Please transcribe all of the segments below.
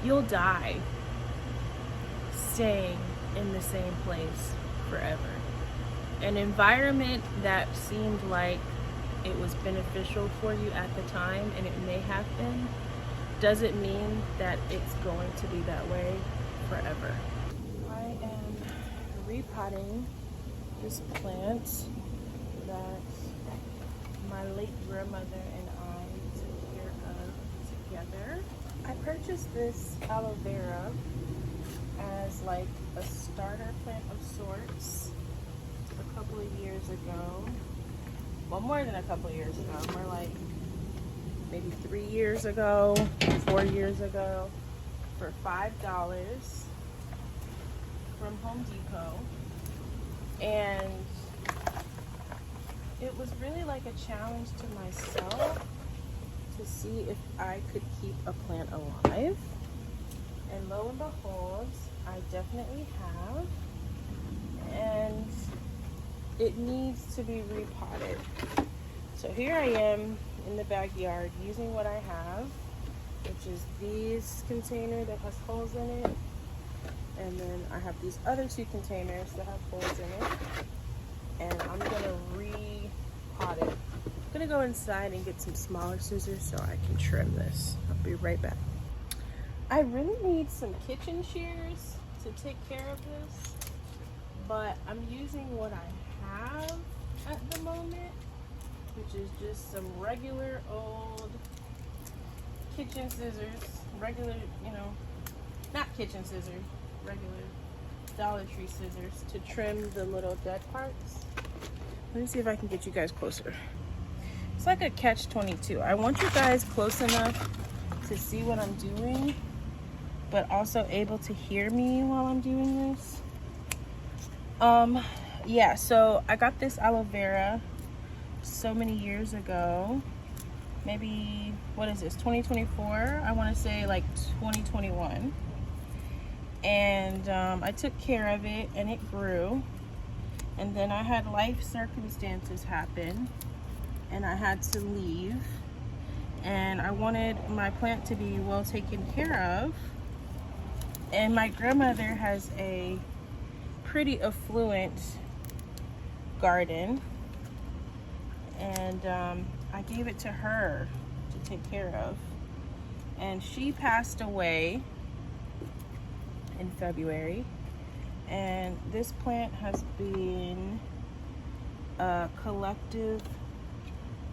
you'll die staying in the same place forever. An environment that seemed like it was beneficial for you at the time, and it may have been, doesn't mean that it's going to be that way forever. I am repotting this plant that my late grandmother and I took care of together. I purchased this aloe vera as like a starter plant of sorts a couple of years ago. Well, more than a couple of years ago, more like maybe 3 years ago, 4 years ago, for $5 from Home Depot. And it was really like a challenge to myself to see if I could keep a plant alive. And lo and behold, I definitely have. And it needs to be repotted. So here I am in the backyard using what I have, which is this container that has holes in it. And then I have these other two containers that have holes in it. And I'm gonna repot it. I'm gonna go inside and get some smaller scissors so I can trim this. I'll be right back. I really need some kitchen shears to take care of this, but I'm using what I have at the moment, which is just some regular old kitchen scissors, regular, not kitchen scissors, regular Dollar Tree scissors to trim the little dead parts. Let me see if I can get you guys closer. It's like a catch-22. I want you guys close enough to see what I'm doing, but also able to hear me while I'm doing this. Yeah, so I got this aloe vera so many years ago. Maybe, what is this, 2024? I want to say like 2021. And I took care of it and it grew. And then I had life circumstances happen and I had to leave. And I wanted my plant to be well taken care of. And my grandmother has a pretty affluent garden. And I gave it to her to take care of. And she passed away in February. And this plant has been a collective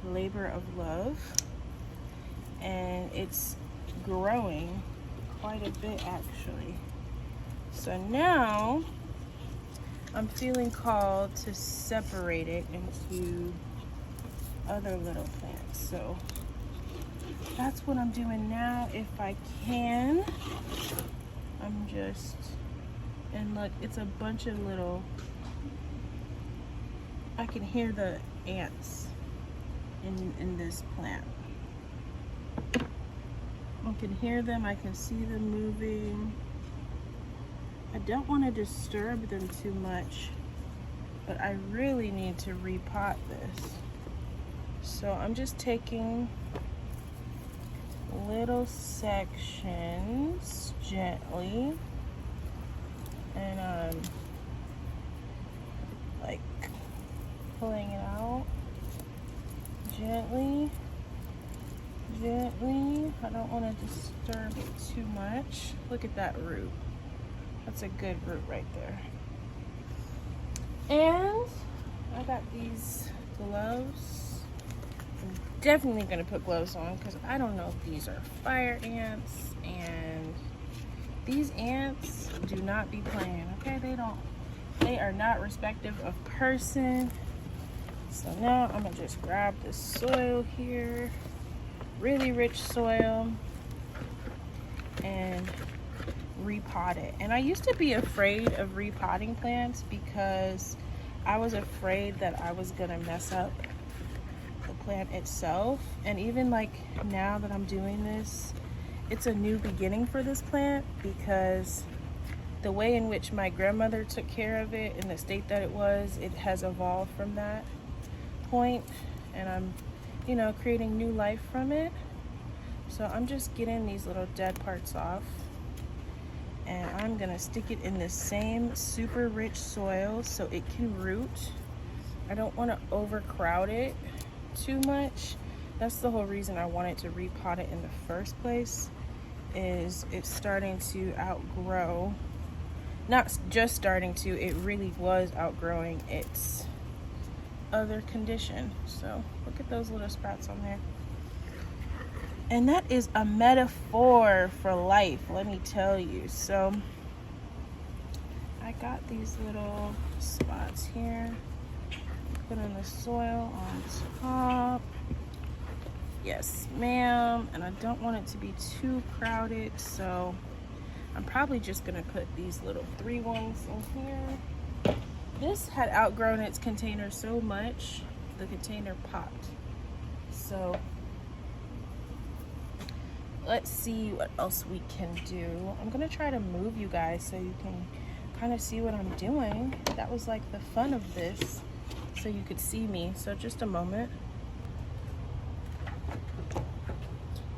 labor of love. And it's growing quite a bit actually. So now I'm feeling called to separate it into other little plants. So that's what I'm doing now if I can. I'm just, and look, it's a bunch of little, I can hear the ants in this plant. I can hear them, I can see them moving. I don't want to disturb them too much, but I really need to repot this. So I'm just taking little sections gently and like pulling it out gently. I don't want to disturb it too much. Look at that root. That's a good root right there. And I got these gloves. I'm definitely going to put gloves on because I don't know if these are fire ants, and these ants do not be playing, okay? They are not respective of person. So now I'm going to just grab this soil here, really rich soil, and repot it. And I used to be afraid of repotting plants because I was afraid that I was gonna mess up the plant itself. And even like now that I'm doing this, it's a new beginning for this plant because the way in which my grandmother took care of it in the state that it was, it has evolved from that point, and I'm creating new life from it. So I'm just getting these little dead parts off And I'm gonna stick it in the same super rich soil so it can root. I don't want to overcrowd it too much. That's the whole reason I wanted to repot it in the first place, is it's starting to outgrow. Not just starting to, it really was outgrowing its other condition. So look at those little sprouts on there. And that is a metaphor for life, let me tell you. So I got these little spots here. Put in the soil on top. Yes, ma'am. And I don't want it to be too crowded, so I'm probably just gonna put these little 3 ones in here. This had outgrown its container so much, the container popped. So let's see what else we can do. I'm gonna try to move you guys so you can kind of see what I'm doing. That was like the fun of this, so you could see me. So just a moment.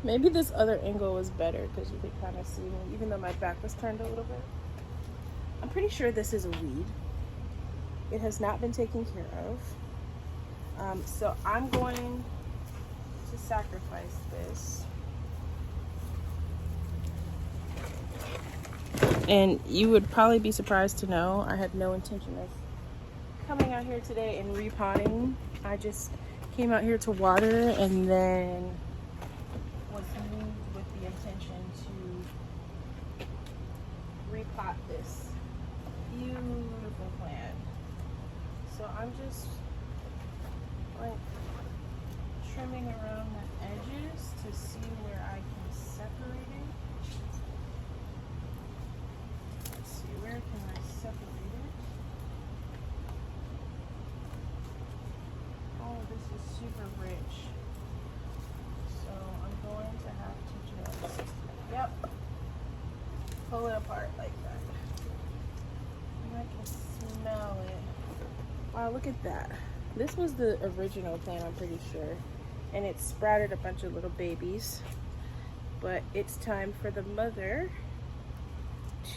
Maybe this other angle was better because you could kind of see me, even though my back was turned a little bit. I'm pretty sure this is a weed. It has not been taken care of. So I'm going to sacrifice this. And you would probably be surprised to know I had no intention of coming out here today and repotting. I just came out here to water and then was moved with the intention to repot this beautiful plant. So I'm just like trimming around the edges to see where I can separate it. Let's see, where can I separate it? Oh, this is super rich. So I'm going to have to just, yep, pull it apart like that. And I can smell it. Wow, look at that. This was the original plant, I'm pretty sure. And it sprouted a bunch of little babies. But it's time for the mother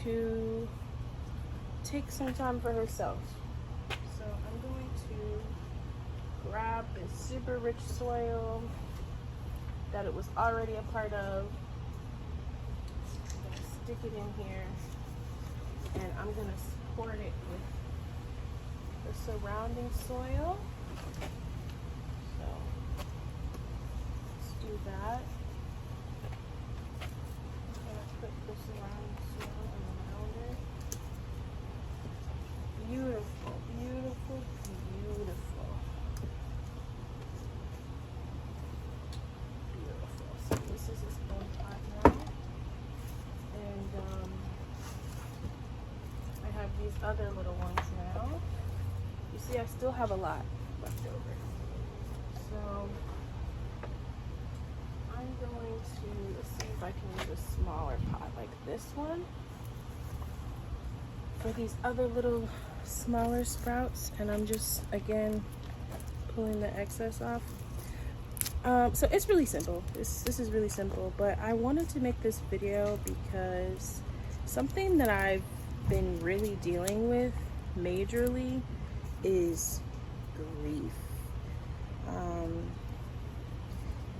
to take some time for herself. So I'm going to grab this super rich soil that it was already a part of. I'm gonna stick it in here, and I'm gonna support it with the surrounding soil. So let's do that. I'm gonna put the surrounding soil around it. Beautiful, beautiful, beautiful. Beautiful. So this is its own pot now. And I have these other little ones now. You see, I still have a lot left over. So I'm going to see if I can use a smaller pot like this one for these other little smaller sprouts. And I'm just, again, pulling the excess off. So it's really simple. This is really simple, but I wanted to make this video because something that I've been really dealing with majorly is grief.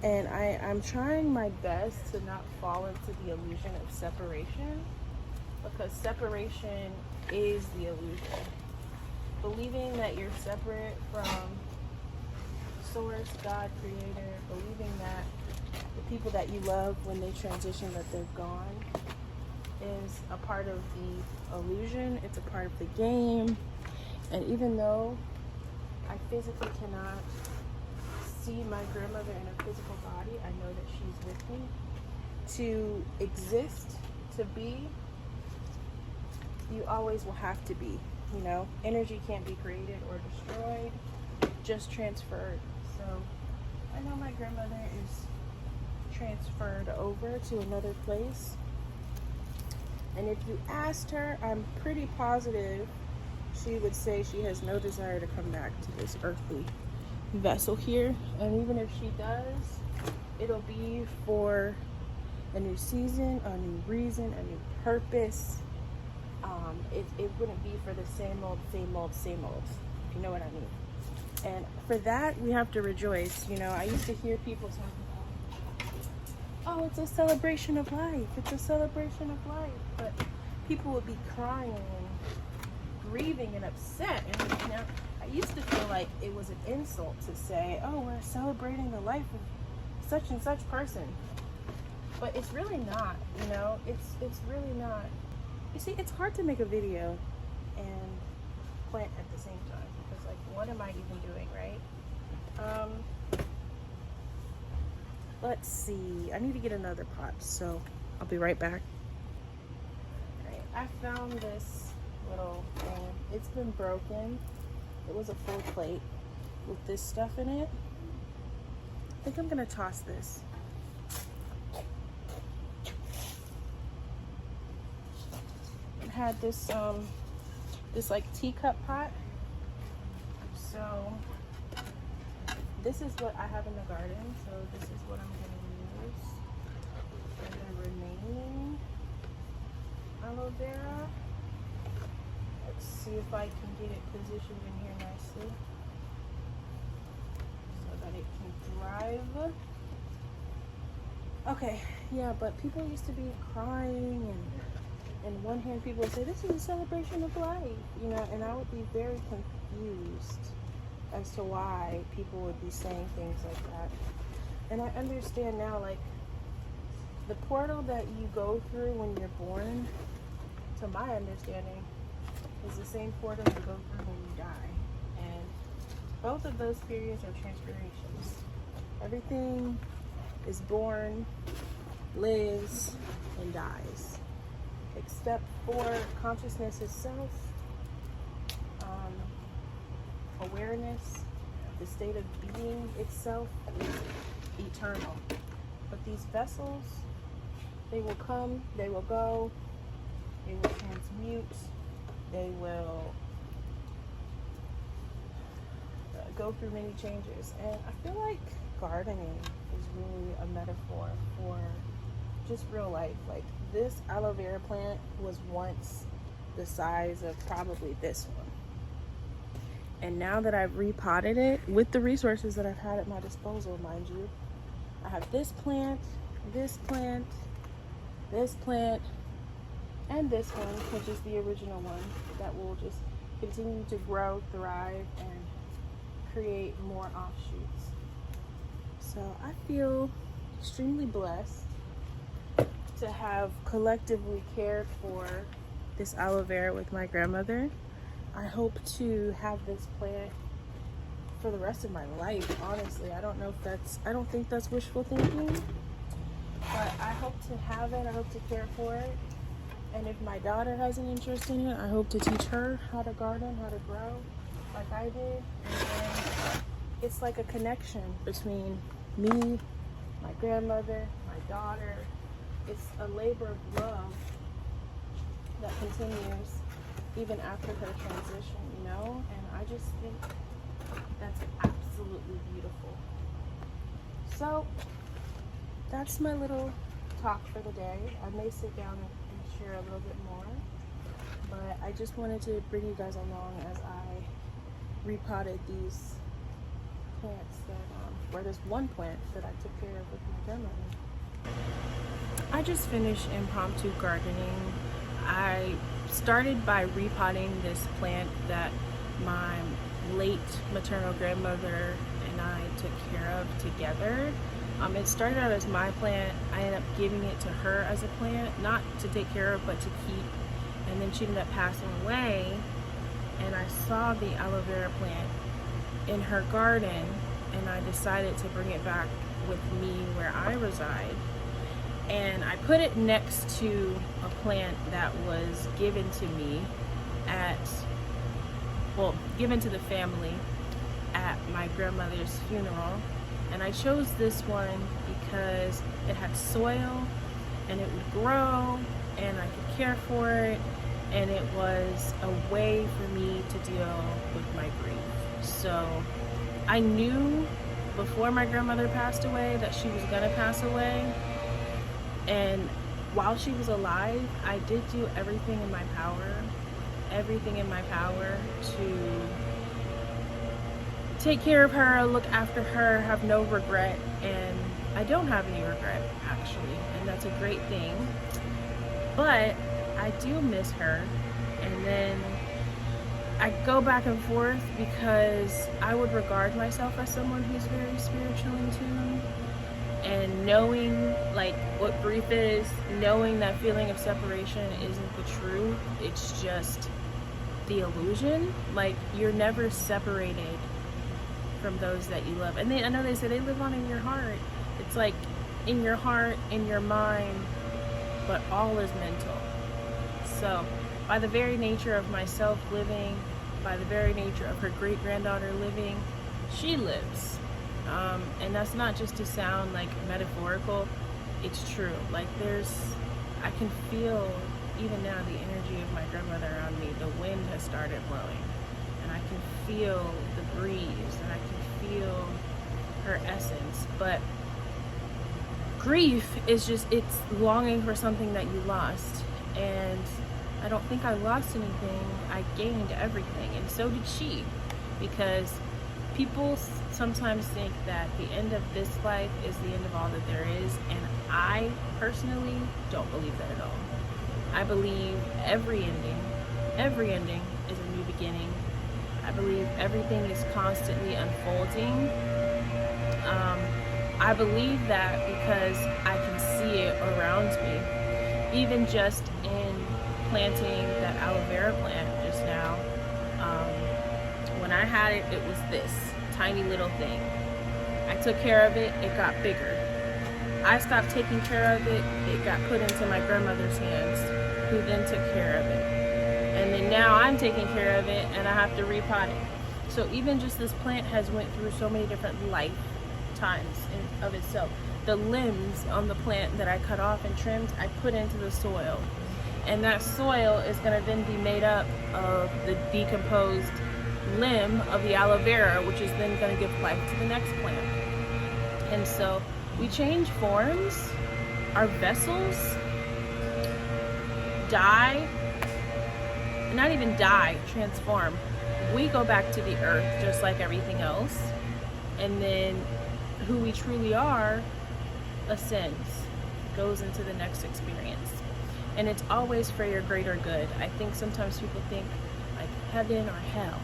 And I'm trying my best to not fall into the illusion of separation, because separation is the illusion. Believing that you're separate from Source, God, Creator, believing that the people that you love, when they transition, that they're gone, is a part of the illusion. It's a part of the game. And even though I physically cannot see my grandmother in a physical body, I know that she's with me. To exist, to be, you always will have to be. You know, energy can't be created or destroyed, just transferred. So I know my grandmother is transferred over to another place. And if you asked her, I'm pretty positive she would say she has no desire to come back to this earthly vessel here. And even if she does, it'll be for a new season, a new reason, a new purpose. It wouldn't be for the same old, same old, same old, if you know what I mean. And for that, we have to rejoice. You know, I used to hear people talk about, oh, it's a celebration of life. It's a celebration of life. But people would be crying and grieving and upset. And you know, I used to feel like it was an insult to say, oh, we're celebrating the life of such and such person. But it's really not, you know, it's really not. You see, it's hard to make a video and plant at the same time, because like, what am I even doing, right? Let's see, I need to get another pot, so I'll be right back. All right, I found this little thing. It's been broken. It was a full plate with this stuff in it. I think I'm gonna toss this. Had this this like teacup pot, so this is what I have in the garden, so this is what I'm going to use for the remaining aloe vera. Let's see if I can get it positioned in here nicely so that it can thrive. Okay, yeah, but people used to be crying, and in one hand, people would say, this is a celebration of life, you know, and I would be very confused as to why people would be saying things like that. And I understand now, like, the portal that you go through when you're born, to my understanding, is the same portal you go through when you die. And both of those periods are transformations. Everything is born, lives, and dies, except for consciousness itself, awareness, the state of being itself is eternal. But these vessels, they will come, they will go, they will transmute, they will go through many changes. And I feel like gardening is really a metaphor for just real life. Like, this aloe vera plant was once the size of probably this one. And now that I've repotted it with the resources that I've had at my disposal, mind you, I have this plant, this plant, this plant, and this one, which is the original one, that will just continue to grow, thrive, and create more offshoots. So I feel extremely blessed to have collectively cared for this aloe vera with my grandmother. I hope to have this plant for the rest of my life, honestly. I don't think that's wishful thinking, but I hope to have it. I hope to care for it. And if my daughter has an interest in it, I hope to teach her how to garden, how to grow like I did. And it's like a connection between me, my grandmother, my daughter. It's a labor of love that continues even after her transition, you know? And I just think that's absolutely beautiful. So that's my little talk for the day. I may sit down and share a little bit more, but I just wanted to bring you guys along as I repotted these plants that, or this one plant that I took care of with my grandmother. I just finished impromptu gardening. I started by repotting this plant that my late maternal grandmother and I took care of together. It started out as my plant. I ended up giving it to her as a plant, not to take care of, but to keep. And then she ended up passing away, and I saw the aloe vera plant in her garden, and I decided to bring it back with me where I reside. And I put it next to a plant that was given to me given to the family at my grandmother's funeral. And I chose this one because it had soil and it would grow and I could care for it, and it was a way for me to deal with my grief. So I knew before my grandmother passed away that she was gonna pass away. And while she was alive, I did do everything in my power to take care of her, look after her, have no regret. And I don't have any regret, actually, and that's a great thing. But I do miss her. And then I go back and forth because I would regard myself as someone who's very spiritually in tune. And knowing like what grief is, knowing that feeling of separation isn't the truth, it's just the illusion. Like, you're never separated from those that you love. And I know they say they live on in your heart. It's like in your heart, in your mind, but all is mental. So by the very nature of myself living, by the very nature of her great-granddaughter living, she lives. And that's not just to sound like metaphorical, it's true. Like, I can feel even now the energy of my grandmother around me. The wind has started blowing, and I can feel the breeze, and I can feel her essence. But grief is just, it's longing for something that you lost. And I don't think I lost anything. I gained everything, and so did she. Because people sometimes think that the end of this life is the end of all that there is, and I personally don't believe that at all. I believe every ending is a new beginning. I believe everything is constantly unfolding. I believe that because I can see it around me. Even just in planting that aloe vera plant just now, when I had it, it was this tiny little thing. I took care of it, it got bigger. I stopped taking care of it, it got put into my grandmother's hands, who then took care of it. And then now I'm taking care of it, and I have to repot it. So even just this plant has went through so many different lifetimes of itself. The limbs on the plant that I cut off and trimmed, I put into the soil. And that soil is going to then be made up of the decomposed limb of the aloe vera, which is then going to give life to the next plant. And so we change forms. Our vessels die, not even die, transform. We go back to the earth just like everything else, and then who we truly are ascends, goes into the next experience. And it's always for your greater good. I think sometimes people think like heaven or hell,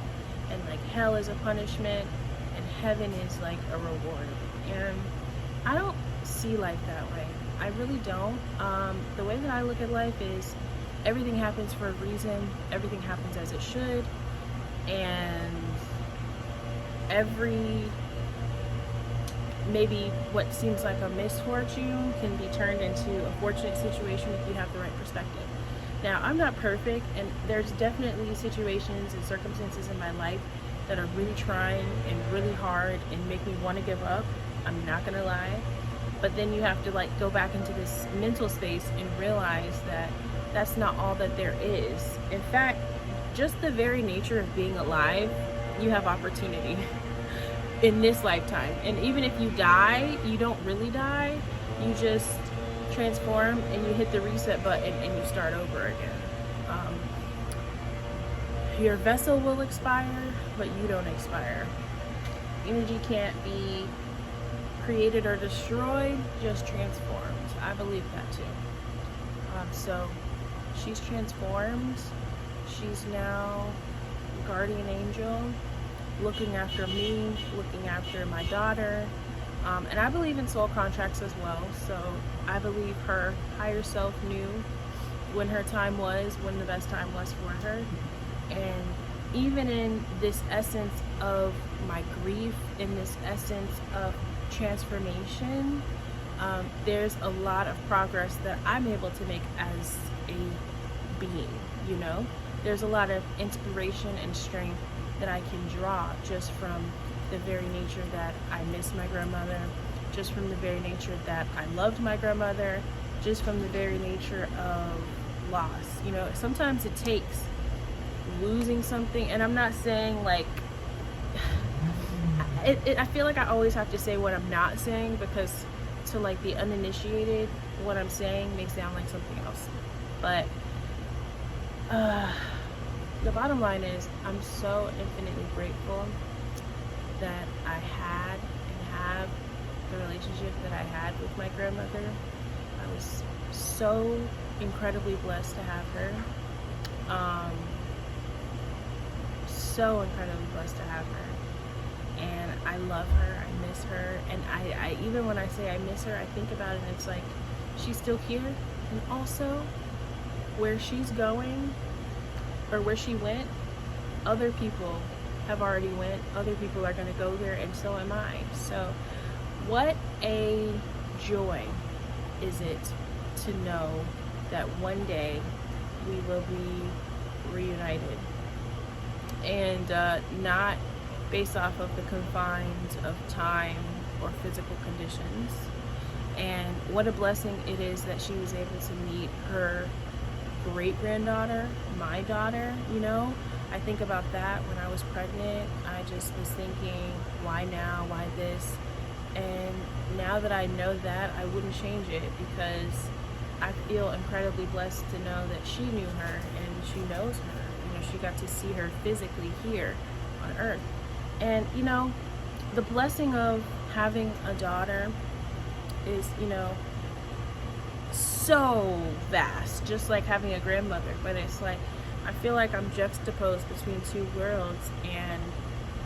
and like hell is a punishment and heaven is like a reward. And I don't see life that way. I really don't. The way that I look at life is everything happens for a reason, everything happens as it should, and every maybe what seems like a misfortune can be turned into a fortunate situation if you have the right perspective. Now, I'm not perfect, and there's definitely situations and circumstances in my life that are really trying and really hard and make me want to give up. I'm not gonna lie. But then you have to like go back into this mental space and realize that that's not all that there is. In fact, just the very nature of being alive, you have opportunity in this lifetime. And even if you die, you don't really die. You just transform and you hit the reset button and you start over again. Your vessel will expire, but you don't expire. Energy can't be created or destroyed, just transformed. I believe that too. So she's transformed. She's now a guardian angel, looking after me, looking after my daughter. And I believe in soul contracts as well. So I believe her higher self knew when her time was, when the best time was for her. And even in this essence of my grief, in this essence of transformation, there's a lot of progress that I'm able to make as a being, you know? There's a lot of inspiration and strength that I can draw just from the very nature that I miss my grandmother, just from the very nature that I loved my grandmother, just from the very nature of loss. You know, sometimes it takes losing something, and I'm not saying like, I feel like I always have to say what I'm not saying, because to like the uninitiated, what I'm saying may sound like something else. But the bottom line is, I'm so infinitely grateful that I had and have the relationship that I had with my grandmother. I was so incredibly blessed to have her. So incredibly blessed to have her. And I love her, I miss her. And I even when I say I miss her, I think about it and it's like, she's still here. And also, where she's going, or where she went, other people have already went. Other people are gonna go there, and so am I. So what a joy is it to know that one day we will be reunited, and not based off of the confines of time or physical conditions. And what a blessing it is that she was able to meet her great-granddaughter, my daughter, you know? I think about that when I was pregnant. I just was thinking, why now, why this? And now that I know that, I wouldn't change it, because I feel incredibly blessed to know that she knew her and she knows her. You know, she got to see her physically here on earth. And, you know, the blessing of having a daughter is, you know, so vast, just like having a grandmother. But it's like, I feel like I'm juxtaposed between two worlds, and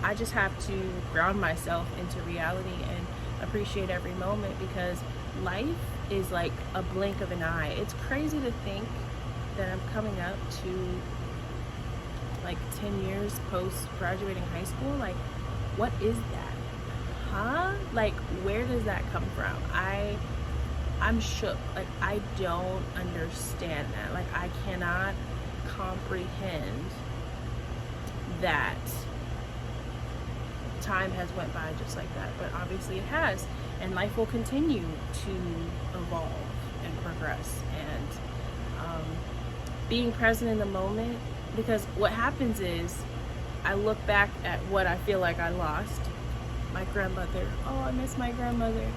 I just have to ground myself into reality and appreciate every moment, because life is like a blink of an eye. It's crazy to think that I'm coming up to like 10 years post graduating high school. Like, what is that? Huh? Like, where does that come from? I'm shook. Like, I don't understand that. Like, I cannot comprehend that time has went by just like that. But obviously it has, and life will continue to evolve and progress. And being present in the moment, because what happens is I look back at what I feel like I lost, my grandmother. Oh, I miss my grandmother.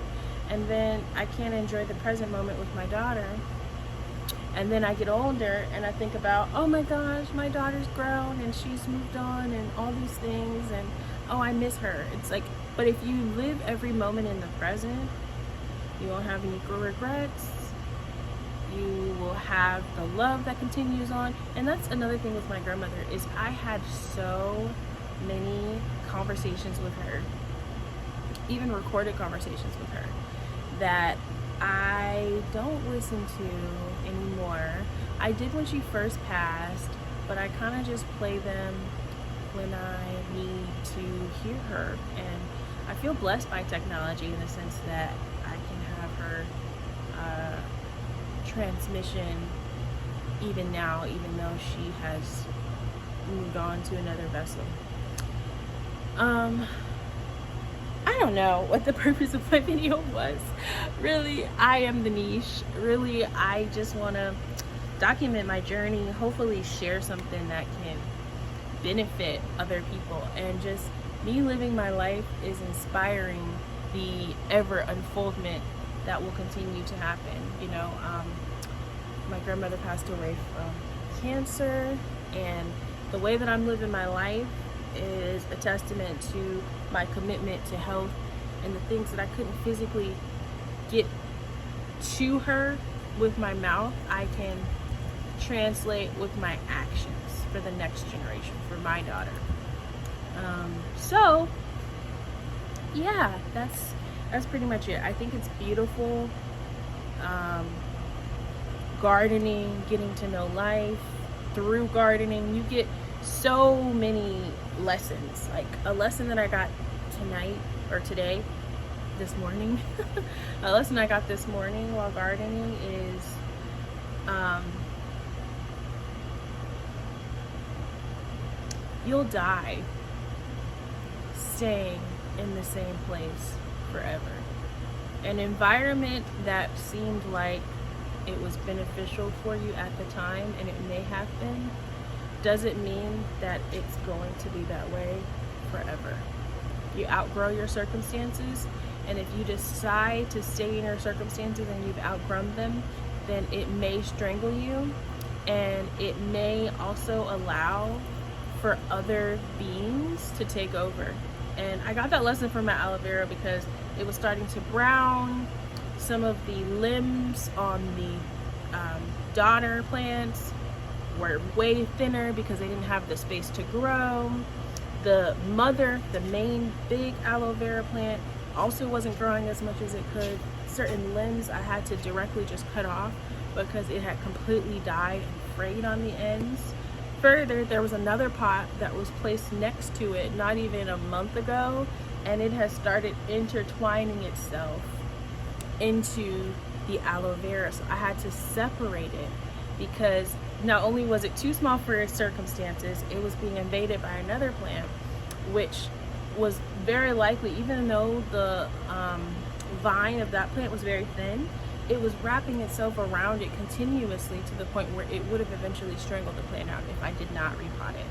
And then I can't enjoy the present moment with my daughter. And then I get older and I think about, oh my gosh, my daughter's grown and she's moved on and all these things, and oh, I miss her. It's like, but if you live every moment in the present, you won't have any regrets. You will have the love that continues on. And that's another thing with my grandmother, is I had so many conversations with her, even recorded conversations with her, that I don't listen to anymore. I did when she first passed, but I kind of just play them when I need to hear her. And I feel blessed by technology in the sense that I can have her transmission even now, even though she has moved on to another vessel. I don't know what the purpose of my video was. Really, I am the niche. Really, I just want to document my journey, hopefully share something that can benefit other people. And just me living my life is inspiring the ever unfoldment that will continue to happen. You know, my grandmother passed away from cancer, and the way that I'm living my life is a testament to my commitment to health, and the things that I couldn't physically get to her with my mouth, I can translate with my actions for the next generation, for my daughter. So yeah, that's pretty much it. I think it's beautiful. Gardening, getting to know life through gardening, you get so many lessons. Like a lesson that I got tonight or today, this morning, a lesson I got this morning while gardening is you'll die staying in the same place forever. An environment that seemed like it was beneficial for you at the time, and it may have been, doesn't mean that it's going to be that way forever. You outgrow your circumstances, And if you decide to stay in your circumstances and you've outgrown them, then it may strangle you, and it may also allow for other beings to take over. And I got that lesson from my aloe vera because it was starting to brown. Some of the limbs on the daughter plants were way thinner because they didn't have the space to grow. The mother, the main big aloe vera plant, also wasn't growing as much as it could. Certain limbs I had to directly just cut off because it had completely died and frayed on the ends. Further, there was another pot that was placed next to it not even a month ago, and it has started intertwining itself into the aloe vera. So I had to separate it because not only was it too small for its circumstances, it was being invaded by another plant, which was very likely, even though the vine of that plant was very thin, it was wrapping itself around it continuously to the point where it would have eventually strangled the plant out if I did not repot it.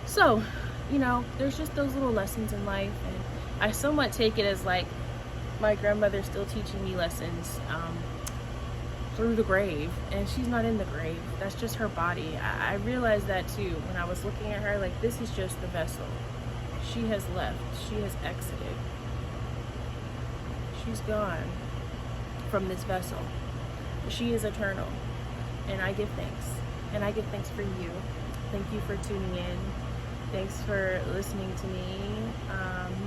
So, you know, there's just those little lessons in life, and I somewhat take it as like my grandmother still teaching me lessons through the grave, and she's not in the grave. That's just her body. I realized that too when I was looking at her, like, this is just the vessel. She has left. She has exited. She's gone from this vessel. She is eternal, and I give thanks. And I give thanks for you. Thank you for tuning in. Thanks for listening to me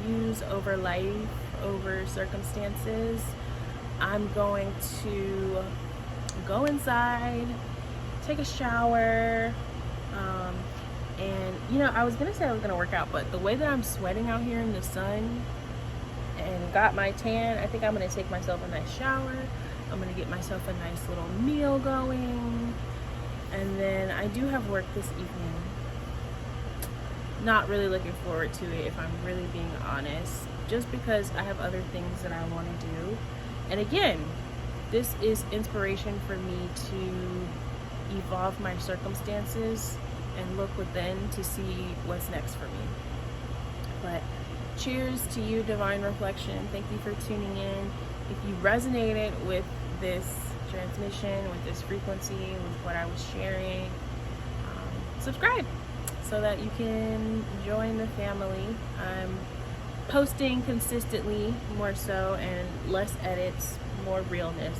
muse over life, over circumstances. I'm going to go inside, take a shower, and you know, I was gonna say I was gonna work out, but the way that I'm sweating out here in the sun and got my tan, I think I'm gonna take myself a nice shower. I'm gonna get myself a nice little meal going, and then I do have work this evening. Not really looking forward to it, if I'm really being honest, just because I have other things that I want to do. And again, this is inspiration for me to evolve my circumstances and look within to see what's next for me. But cheers to you, Divine Reflection. Thank you for tuning in. If you resonated with this transmission, with this frequency, with what I was sharing, subscribe so that you can join the family. I'm posting consistently, more so, and less edits, more realness.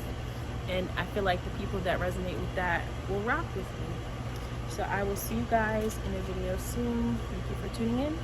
And I feel like the people that resonate with that will rock with me. So I will see you guys in a video soon. Thank you for tuning in.